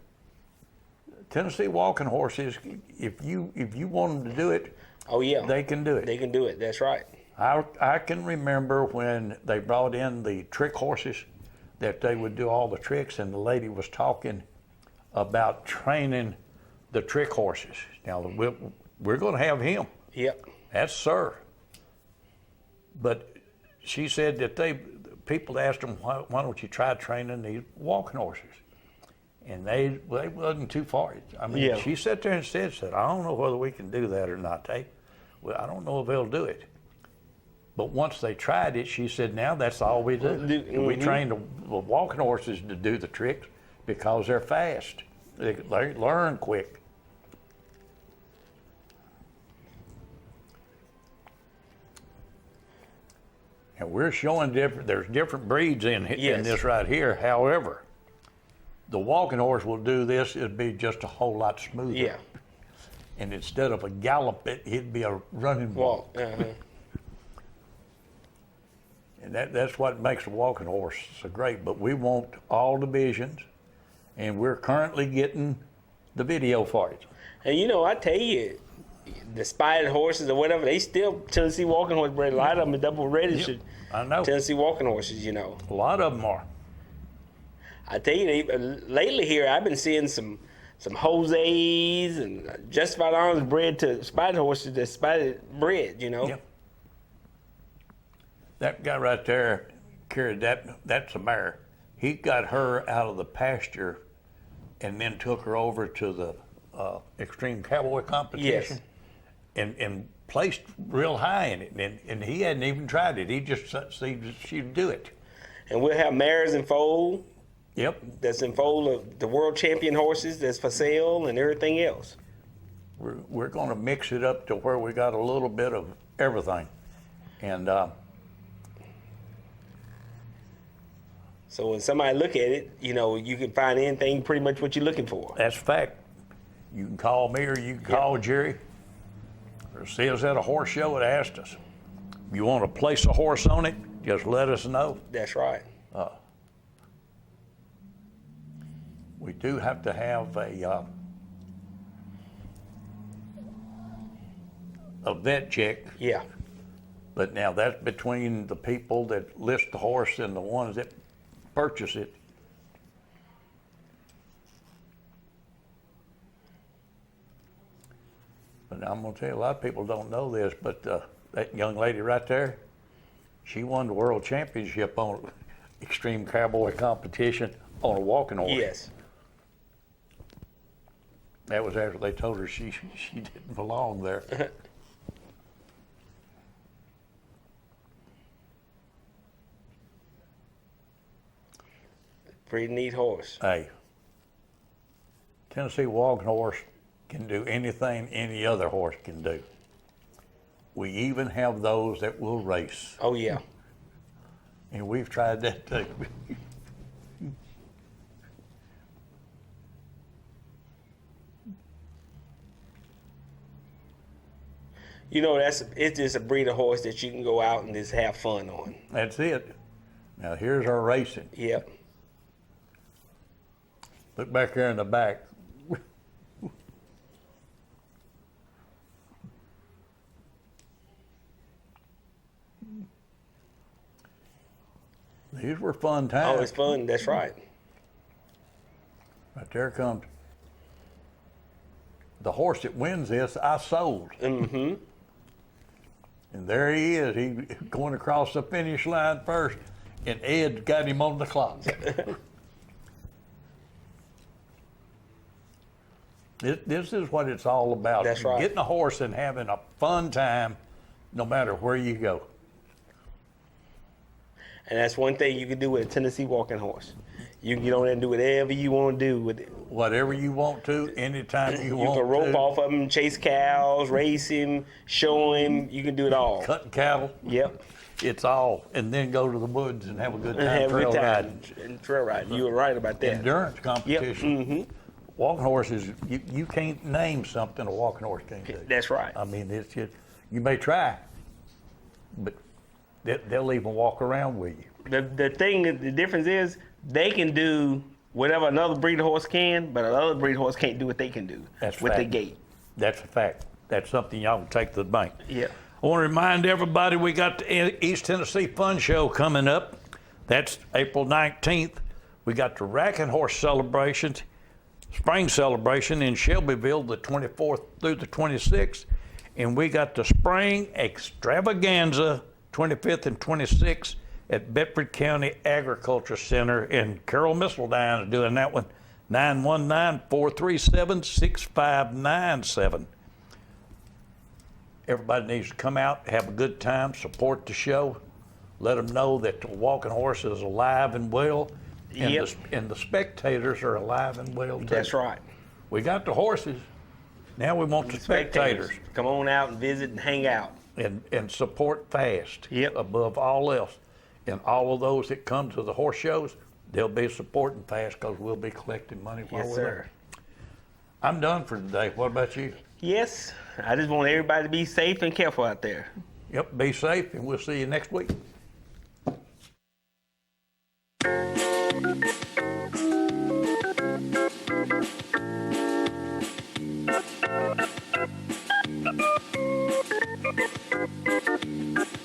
B: Tennessee walking horses, if you want them to do it,
C: oh yeah,
B: they can do it.
C: They can do it, that's right.
B: I can remember when they brought in the trick horses, that they would do all the tricks, and the lady was talking about training the trick horses. Now, we're going to have him.
C: Yep.
B: That's sir. But she said that people asked them, why don't you try training these walking horses? And they wasn't too far. I mean,
C: yeah.
B: She sat there and said, I don't know whether we can do that or not. I don't know if they'll do it. But once they tried it, she said, now that's all we do. Mm-hmm. We train the walking horses to do the tricks because they're fast. They learn quick. And we're showing there's different breeds in this right here. However, the walking horse will do this, it'd be just a whole lot smoother.
C: Yeah.
B: And instead of a gallop, it'd be a running walk.
C: Uh-huh.
B: And that's what makes a walking horse so great. But we want all divisions, and we're currently getting the video for it.
C: And I tell you, the spotted horses or whatever, they still Tennessee walking horse bred. A lot of them are double registered.
B: Yep, I know.
C: Tennessee walking horses,
B: A lot of them are.
C: I tell you, lately here, I've been seeing some Jose's and just about arms bred to spotted horses that's spotted bred,
B: Yep. That guy right there carried that's a mare. He got her out of the pasture and then took her over to the extreme cowboy competition.
C: Yes.
B: And placed real high in it. And he hadn't even tried it. He just seen she'd do it.
C: And we'll have mares in foal.
B: Yep.
C: That's in foal of the world champion horses that's for sale and everything else.
B: We're going to mix it up to where we got a little bit of everything. And
C: so when somebody look at it, you can find anything pretty much what you're looking for.
B: That's a fact. You can call me or you can call Jerry or see us at a horse show and ask us. If you want to place a horse on it, just let us know.
C: That's right.
B: We do have to have a vet check.
C: Yeah.
B: But now that's between the people that list the horse and the ones that purchase it. And I'm going to tell you, a lot of people don't know this, but that young lady right there, she won the world championship on extreme cowboy competition on a walking horse.
C: Yes.
B: That was after they told her she didn't belong there.
C: Pretty neat horse.
B: Hey, Tennessee walking horse can do anything any other horse can do. We even have those that will race.
C: Oh, yeah.
B: And we've tried that too.
C: You know, it's just a breed of horse that you can go out and just have fun on.
B: That's it. Now here's our racing.
C: Yep.
B: Look back there in the back. These were fun times.
C: Oh, it's fun. That's right.
B: Right there comes the horse that wins this. I sold.
C: Mm-hmm.
B: And there he is. He going across the finish line first, and Ed got him on the clock. This is what it's all about.
C: That's right.
B: Getting a horse and having a fun time, no matter where you go.
C: And that's one thing you can do with a Tennessee walking horse. You can get on there and do whatever you want to do with it.
B: Whatever you want to, anytime you want to.
C: You can rope off of him, chase cows, race him, show him. You can do it all.
B: Cutting cattle.
C: Yep.
B: It's all. And then go to the woods and have a good time.
C: And have a good
B: trail
C: time.
B: riding.
C: And trail riding. You were right about that.
B: Endurance competition.
C: Yep. Mm-hmm.
B: Walking horses, you can't name something a walking horse can't do.
C: That's right.
B: I mean, it's just, you may try, but they'll even walk around with you.
C: The difference is they can do whatever another breed of horse can, but another breed of horse can't do what they can do.
B: That's
C: with
B: fact.
C: the gait.
B: That's a fact. That's something y'all can take to the bank.
C: Yeah.
B: I want to remind everybody we got the East Tennessee Fun Show coming up. That's April 19th. We got the Racking Horse celebrations, spring celebration in Shelbyville the 24th through the 26th. And we got the spring extravaganza 25th and 26th at Bedford County Agriculture Center, and Carol Mistledine is doing that one, 919-437-6597. Everybody needs to come out, have a good time, support the show, let them know that the walking horse is alive and well, and,
C: Yep.
B: and the spectators are alive and well too.
C: That's right.
B: We got the horses, now we want the spectators.
C: Come on out and visit and hang out.
B: And support fast.
C: Yep.
B: Above all else. And all of those that come to the horse shows, they'll be supporting fast because we'll be collecting money while
C: Yes,
B: we're
C: sir.
B: there. I'm done for today. What about you?
C: Yes, I just want everybody to be safe and careful out there.
B: Yep, be safe, and we'll see you next week.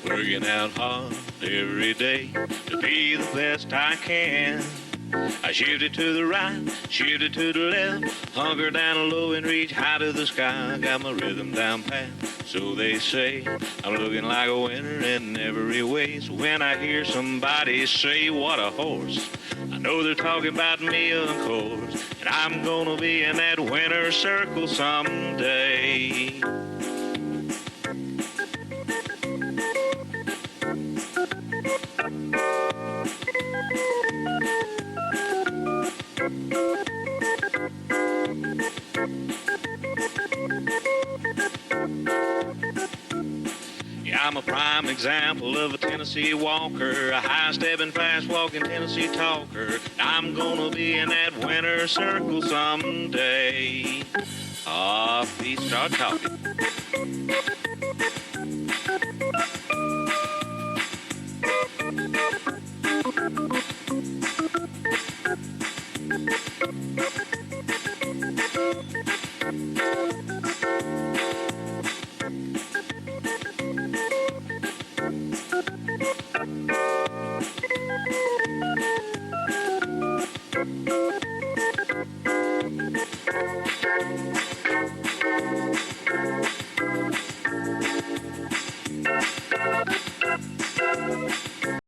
A: Working out hard every day to be the best I can. I shifted to the right, shifted to the left, hunker down low and reach high to the sky. Got my rhythm down pat, so they say. I'm looking like a winner in every way. So when I hear somebody say, what a horse, I know they're talking about me, of course. And I'm gonna be in that winner's circle someday. Yeah, I'm a prime example of a Tennessee walker, a high-stepping, fast-walking Tennessee talker. I'm gonna be in that winner's circle someday. Please start talking.